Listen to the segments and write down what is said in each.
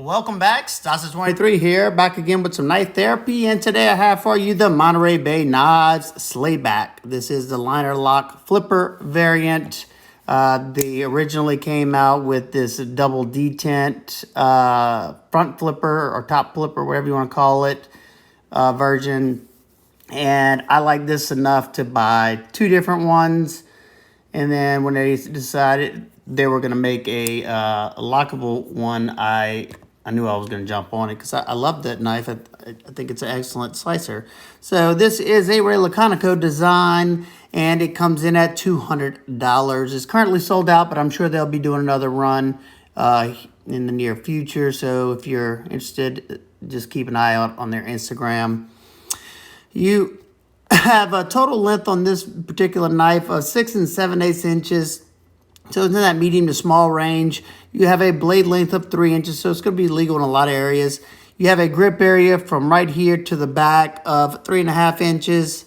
Welcome back, Stassi23 here, back again with some knife therapy, and today I have for you the Monterey Bay Knives Slayback. This is the liner lock flipper variant. They originally came out with this double detent front flipper or top flipper, whatever you want to call it, version. And I like this enough to buy two different ones. And then when they decided they were going to make a lockable one, I knew I was going to jump on it because I love that knife. I think it's an excellent slicer. So this is a Ray Laconico design, and it comes in at $200. It's currently sold out, but I'm sure they'll be doing another run in the near future. So if you're interested, just keep an eye out on their Instagram. You have a total length on this particular knife of 6 7/8 inches. So it's in that medium to small range. You have a blade length of 3 inches, so it's going to be legal in a lot of areas. You have a grip area from right here to the back of 3.5 inches.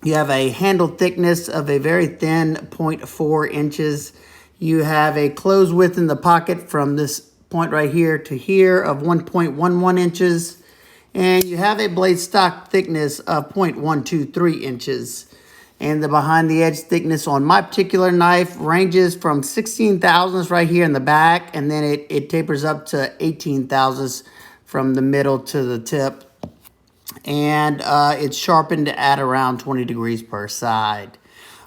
You have a handle thickness of a very thin 0.4 inches. You have a close width in the pocket from this point right here to here of 1.11 inches. And you have a blade stock thickness of 0.123 inches. And the behind the edge thickness on my particular knife ranges from 16 thousandths right here in the back, and then it tapers up to 18 thousandths from the middle to the tip. And it's sharpened at around 20 degrees per side.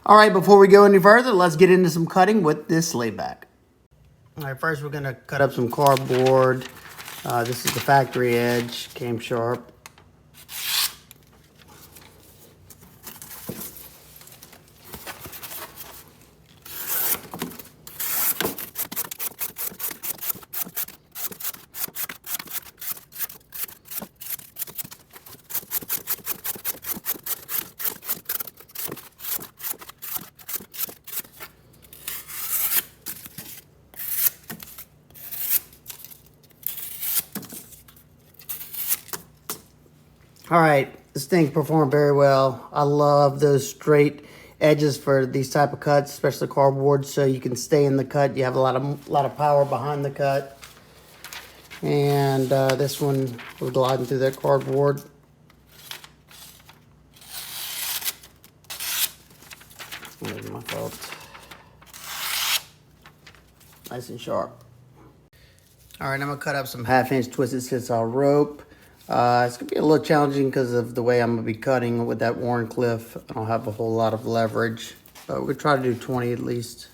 All right, before we go any further, let's get into some cutting with this Slayback. All right, first we're going to cut up some cardboard. This is the factory edge, came sharp. All right, this thing performed very well. I love those straight edges for these type of cuts, especially cardboard, so you can stay in the cut. You have a lot of power behind the cut. And this one was gliding through that cardboard. Maybe my fault. Nice and sharp. All right, I'm gonna cut up some 1/2 inch twisted scissor rope. It's going to be a little challenging because of the way I'm going to be cutting with that Warncliffe. I don't have a whole lot of leverage, but we'll try to do 20 at least.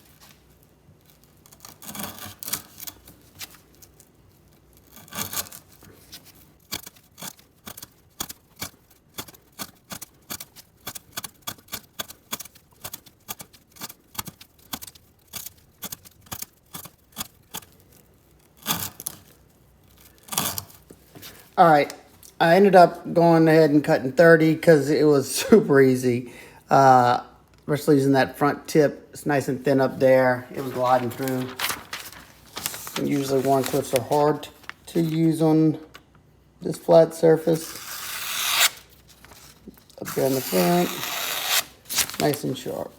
All right. I ended up going ahead and cutting 30 because it was super easy. Especially using that front tip. It's nice and thin up there. It was gliding through. And usually Warncliffes are hard to use on this flat surface. Up there in the front. Nice and sharp.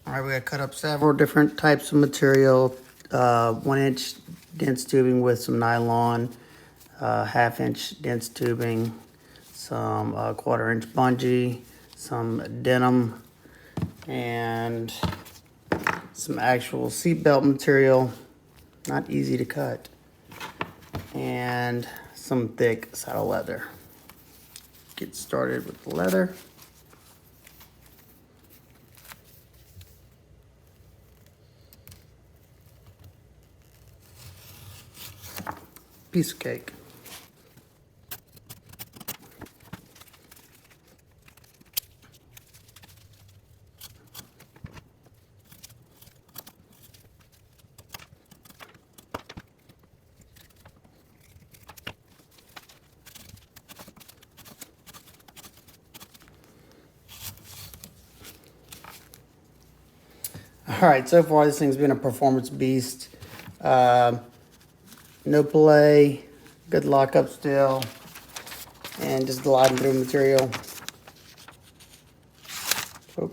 All right, we got to cut up several different types of material. 1 inch dense tubing with some nylon. 1/2 inch dense tubing, some 1/4 inch bungee, some denim, and some actual seatbelt material, not easy to cut, and some thick saddle leather. Get started with the leather. Piece of cake. All right, so far this thing's been a performance beast. No play, good lockup still, and just gliding through material. Oh.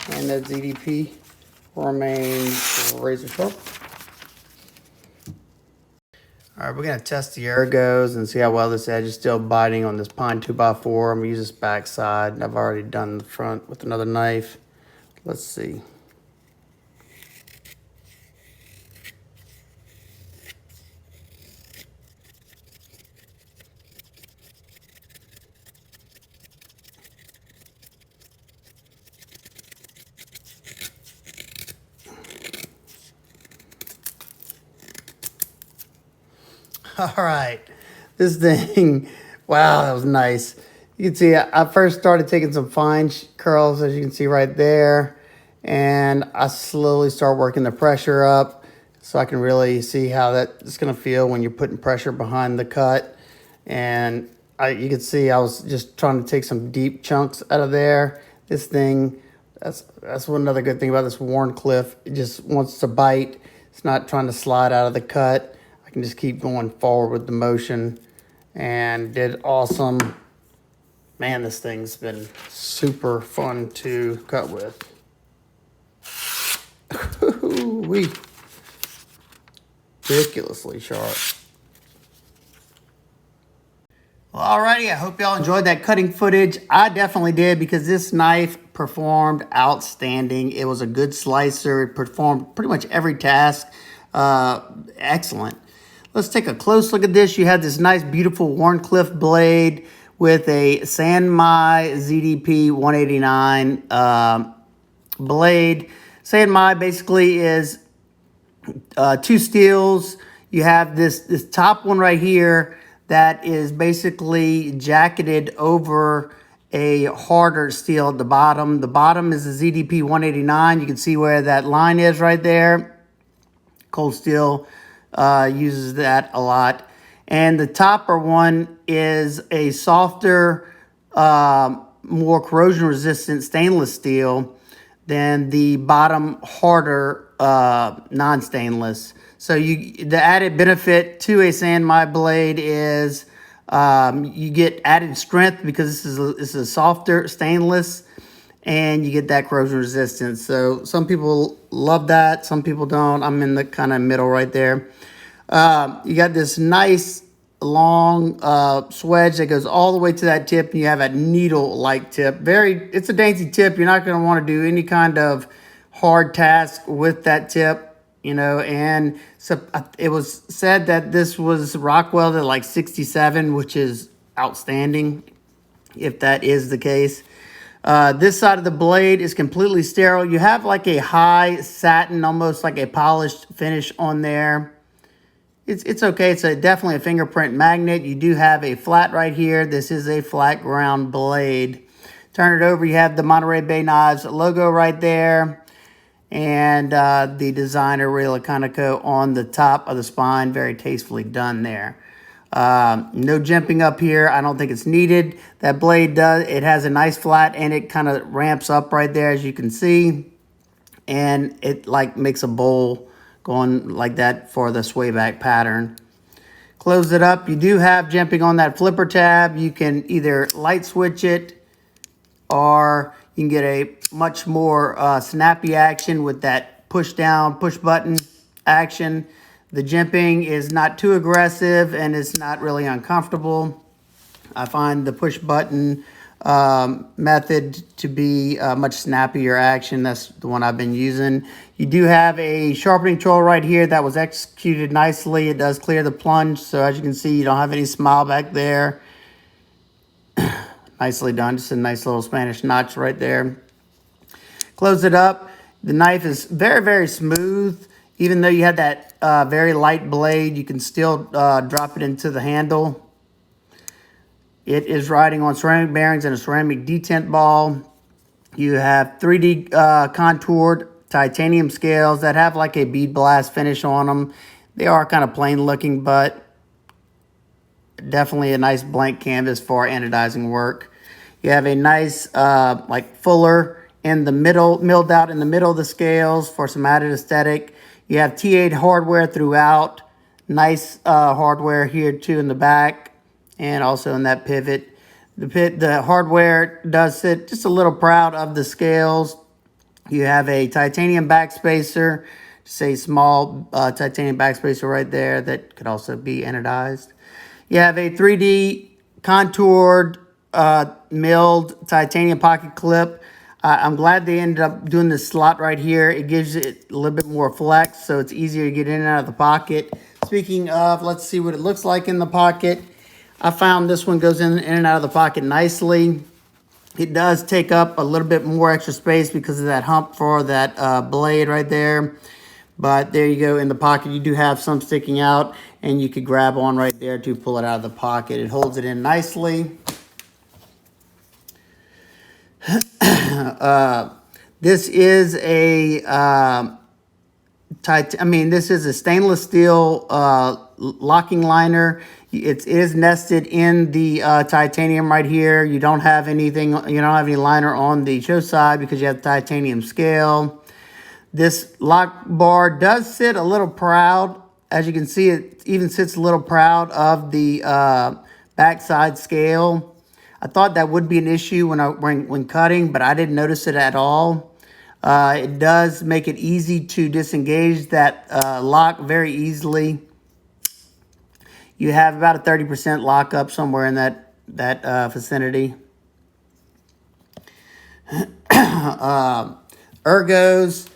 And that ZDP remains razor sharp. All right, we're gonna test the ergos and see how well this edge is still biting on this pine 2x4. I'm gonna use this back side. I've already done the front with another knife. Let's see. All right, this thing, wow, that was nice. You can see I first started taking some fine curls, as you can see right there, and I slowly start working the pressure up so I can really see how that's gonna feel when you're putting pressure behind the cut. And you can see I was just trying to take some deep chunks out of there. This thing, that's one other good thing about this Wharncliffe. It just wants to bite. It's not trying to slide out of the cut. I can just keep going forward with the motion, and did awesome. Man, this thing's been super fun to cut with. Ooh-wee. Ridiculously sharp. Well, alrighty, I hope y'all enjoyed that cutting footage. I definitely did, because this knife performed outstanding. It was a good slicer. It performed pretty much every task. Excellent. Let's take a close look at this. You have this nice, beautiful Wharncliffe blade with a Sanmai ZDP-189 blade. Sanmai basically is two steels. You have this top one right here that is basically jacketed over a harder steel at the bottom. The bottom is a ZDP-189. You can see where that line is right there. Cold Steel uses that a lot. And the topper one is a softer, more corrosion resistant stainless steel than the bottom harder non-stainless. So the added benefit to a Sanmai blade is you get added strength because this is a softer stainless, and you get that corrosion resistance. So some people love that, some people don't. I'm in the kind of middle right there. You got this nice long swedge that goes all the way to that tip, and you have a needle-like tip. It's a dainty tip. You're not going to want to do any kind of hard task with that tip, you know. And so it was said that this was rock welded like 67, which is outstanding if that is the case. This side of the blade is completely sterile. You have like a high satin, almost like a polished finish on there. It's okay. It's definitely a fingerprint magnet. You do have a flat right here. This is a flat ground blade. Turn it over. You have the Monterey Bay Knives logo right there, and the designer Ray Laconico on the top of the spine. Very tastefully done there. No jimping up here. I don't think it's needed. That blade it has a nice flat, and it kind of ramps up right there, as you can see, and it like makes a bowl going like that for the swayback pattern. Close it up. You do have jimping on that flipper tab. You can either light switch it, or you can get a much more snappy action with that push down, push button action. The jimping is not too aggressive, and it's not really uncomfortable. I find the push button method to be a much snappier action. That's the one I've been using. You do have a sharpening tool right here that was executed nicely. It does clear the plunge, so as you can see, you don't have any smile back there. Nicely done. Just a nice little Spanish notch right there. Close it up. The knife is very, very smooth. Even though you have that very light blade, you can still drop it into the handle. It is riding on ceramic bearings and a ceramic detent ball. You have 3D contoured titanium scales that have like a bead blast finish on them. They are kind of plain looking, but definitely a nice blank canvas for anodizing work. You have a nice like fuller in the middle, milled out in the middle of the scales for some added aesthetic. You have T8 hardware throughout. Nice hardware here too in the back, and also in that pivot. The hardware does sit just a little proud of the scales. You have a titanium backspacer say small titanium backspacer right there that could also be anodized. You have a 3D contoured milled titanium pocket clip. I'm glad they ended up doing this slot right here. It gives it a little bit more flex, so it's easier to get in and out of the pocket. Speaking of, let's see what it looks like in the pocket. I found this one goes in and out of the pocket nicely. It does take up a little bit more extra space because of that hump for that blade right there. But there you go, in the pocket you do have some sticking out, and you could grab on right there to pull it out of the pocket. It holds it in nicely. This is a this is a stainless steel locking liner. It is nested in the titanium right here. You don't have anything, you don't have any liner on the show side because you have titanium scale. This lock bar does sit a little proud. As you can see, it even sits a little proud of the backside scale. I thought that would be an issue when cutting, but I didn't notice it at all. It does make it easy to disengage that lock very easily. You have about a 30% lockup somewhere in that vicinity. Ergos,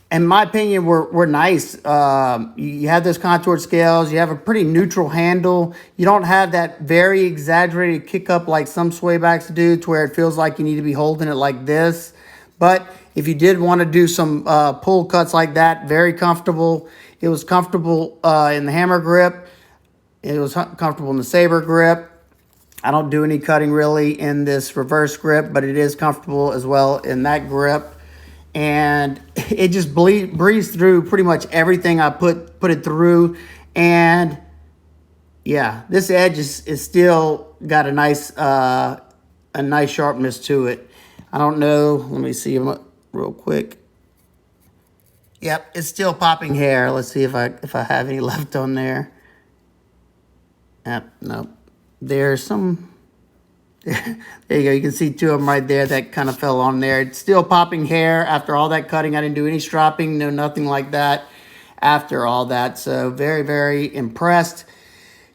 in my opinion, were nice. You have those contoured scales. You have a pretty neutral handle. You don't have that very exaggerated kick up like some Slaybacks do, to where it feels like you need to be holding it like this. But if you did want to do some pull cuts like that, very comfortable. It was comfortable in the hammer grip. It was comfortable in the saber grip. I don't do any cutting really in this reverse grip, but it is comfortable as well in that grip. And it just breezed through pretty much everything I put it through. And yeah, this edge is still got a nice sharpness to it. I don't know. Let me see real quick. Yep, it's still popping hair. Let's see if I have any left on there. Yep, nope. There's some. There you go. You can see two of them right there that kind of fell on there. It's still popping hair after all that cutting. I didn't do any stropping, no nothing like that after all that. So very, very impressed.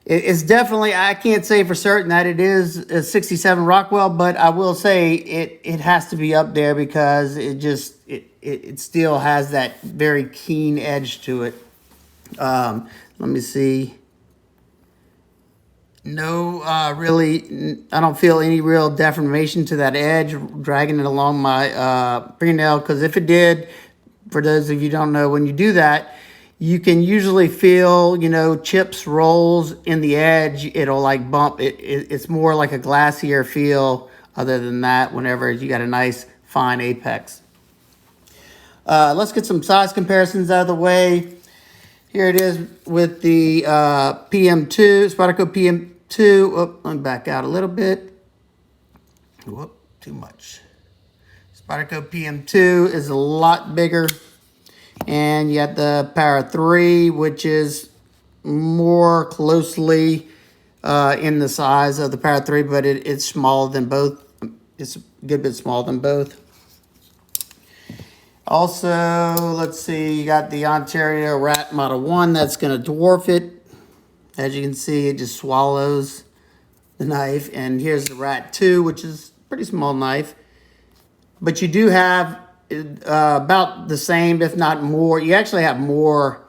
It's definitely, I can't say for certain that it is a 67 Rockwell, but I will say it has to be up there because it still has that very keen edge to it. Let me see. No, really, I don't feel any real deformation to that edge, dragging it along my fingernail, because if it did, for those of you who don't know, when you do that, you can usually feel, chips, rolls in the edge. It'll like bump. It's more like a glassier feel other than that whenever you got a nice fine apex. Let's get some size comparisons out of the way. Here it is with the PM2, Spyderco PM2. Oh, let me back out a little bit. Whoop, too much. Spyderco PM2 is a lot bigger. And you got the Para 3, which is more closely in the size of the Para 3, but it's smaller than both. It's a good bit smaller than both. Also, let's see, you got the Ontario Rat Model 1. That's going to dwarf it. As you can see, it just swallows the knife. And here's the Rat 2, which is a pretty small knife. But you do have about the same, if not more. You actually have more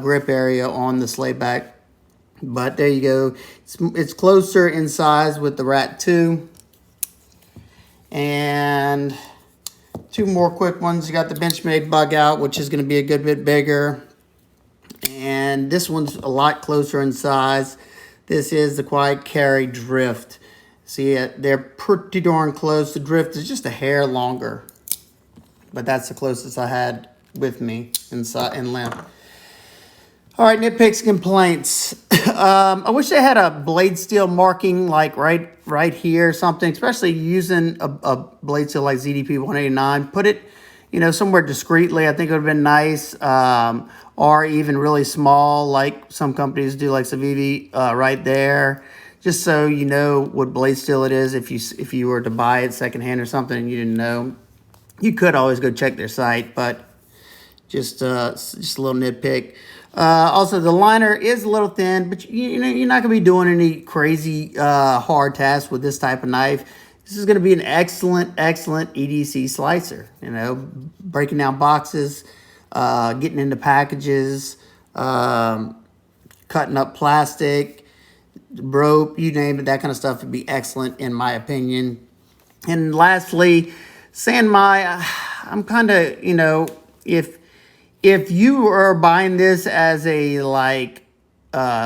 grip area on the Slayback. But there you go. It's closer in size with the Rat 2. And two more quick ones. You got the Benchmade Bug Out, which is going to be a good bit bigger. And this one's a lot closer in size. This is the Quiet Carry Drift. See, they're pretty darn close. The Drift is just a hair longer. But that's the closest I had with me in length. All right, nitpicks, complaints. I wish they had a blade steel marking like right here or something, especially using a blade steel like ZDP-189. Put it, somewhere discreetly. I think it would have been nice. Or even really small, like some companies do, like Civivi, right there. Just so you know what blade steel it is if you were to buy it secondhand or something and you didn't know. You could always go check their site, but Just a little nitpick. Also, the liner is a little thin, but you're not going to be doing any crazy hard tasks with this type of knife. This is going to be an excellent EDC slicer. Breaking down boxes, getting into packages, cutting up plastic, rope, you name it, that kind of stuff would be excellent in my opinion. And lastly, Sanmai, I'm kind of, if you are buying this as a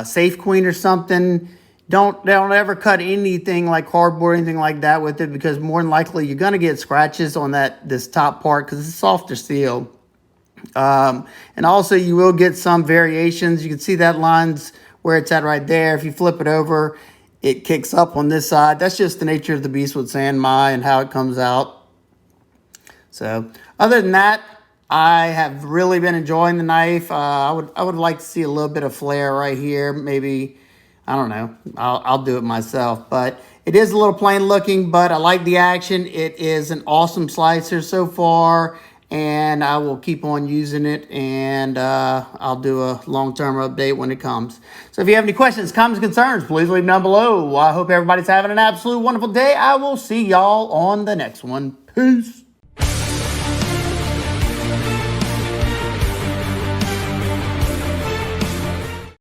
safe queen or something, don't ever cut anything like cardboard or anything like that with it, because more than likely you're going to get scratches on this top part because it's softer steel. And also you will get some variations. You can see that line's where it's at right there. If you flip it over, it kicks up on this side. That's just the nature of the beast with Sanmai and how it comes out. So other than that, I have really been enjoying the knife. I would like to see a little bit of flare right here. Maybe, I don't know. I'll do it myself. But it is a little plain looking, but I like the action. It is an awesome slicer so far, and I will keep on using it, and I'll do a long-term update when it comes. So if you have any questions, comments, concerns, please leave them down below. I hope everybody's having an absolute wonderful day. I will see y'all on the next one. Peace.